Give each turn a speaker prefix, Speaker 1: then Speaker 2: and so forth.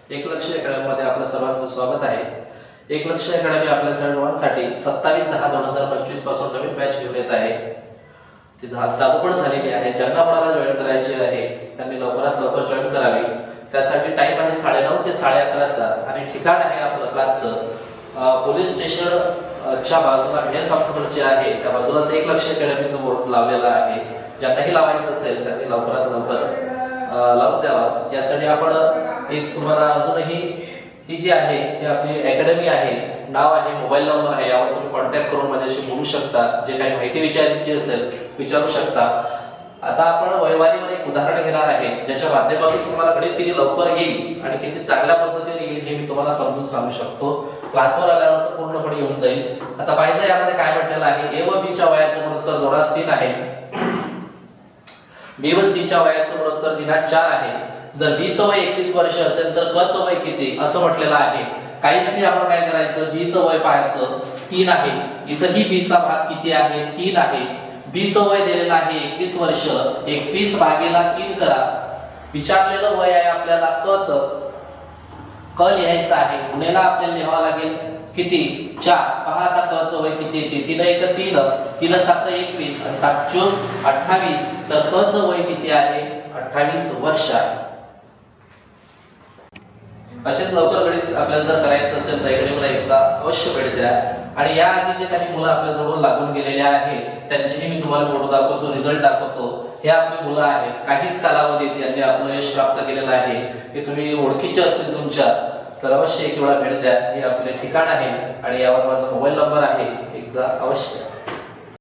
Speaker 1: एकलक्ष अकॅडमीमध्ये आपल्या सर्वांचं स्वागत आहे। एकलक्ष अकॅडमी आपल्या सर्वांसाठी 27/10/2025 पासून नवीन बॅच घेऊन येत आहे। ती चालू पण झालेली आहे। ज्यांना कोणाला जॉईन करायची आहे त्यांनी लवकरात लवकर जॉईन करावी। त्यासाठी टाइम आहे 9:30 ते 11:30 आणि ठिकाण आहे आपलं क्लासचं पोलीस स्टेशनच्या बाजूला मेन कॉम्प्युटर जे आहे त्या बाजूलाच एकलक्ष अकॅडमीचं बोर्ड लावलेला आहे। ज्यांनाही लावायचं असेल त्यांनी लवकरात लवकर लावून द्यावा। यासाठी आपण एक तुम्हाला अजूनही ही जी आहे ही आपली अकॅडमी आहे, नाव आहे, मोबाईल नंबर आहे, यावर तुम्ही कॉन्टॅक्ट करून माझ्याशी बोलू शकता। जे काही माहिती विचारायची असेल विचारू शकता। आता आपण वैवारीवर एक उदाहरण घेणार आहे ज्याच्या माध्यमातून तुम्हाला गणित किती लवकर येईल आणि किती चांगल्या पद्धतीने येईल हे मी तुम्हाला समजून सांगू शकतो। क्लासवर आल्यावर तर पूर्णपणे येऊन जाईल। आता पाहिजे यामध्ये काय म्हटलेलं आहे, ए व बी च्या वयाचं गुणोत्तर 2:3 आहे, बी व सी च्या वयाचं गुणोत्तर 3:4 आहे। जर बी चं वय 21 वर्ष असेल तर क चं वय किती असं म्हटलेलं आहे। काहीच नाही, आपण काय करायचं, बी चं वय पाहायचं 3 आहे। इथंही बी चा भाग किती आहे, 3 आहे। बी चं वय दिलेलं आहे 21 वर्ष, 21 भागेला 3 करा। विचारलेलं वय आहे आपल्याला क चं, क लिहायचं आहे, गुणेला आपल्याला लिहावं लागेल किती 4। पहा आता क चं वय किती येते, 3 1 3, 3 7 21 आणि 7 4 28, तर क चं वय किती आहे 28 वर्ष आहे। असेच लवकर गणित आपल्याला जर करायचं असेल तर इकडे मला एकदा अवश्य भेट द्या। आणि या आधी जे काही मुलं आपल्या जवळ लागून गेलेले आहेत त्यांचीही मी तुम्हाला फोटो दाखवतो, रिझल्ट दाखवतो। हे आपली मुलं आहेत, काहीच कालावधीत यांनी आपलं यश प्राप्त केलेलं आहे। हे तुम्ही ओळखीचे असतील तुमच्या तर अवश्य एक वेळा भेट द्या। हे आपले ठिकाण आहे आणि यावर माझा मोबाईल नंबर आहे, एकदा अवश्य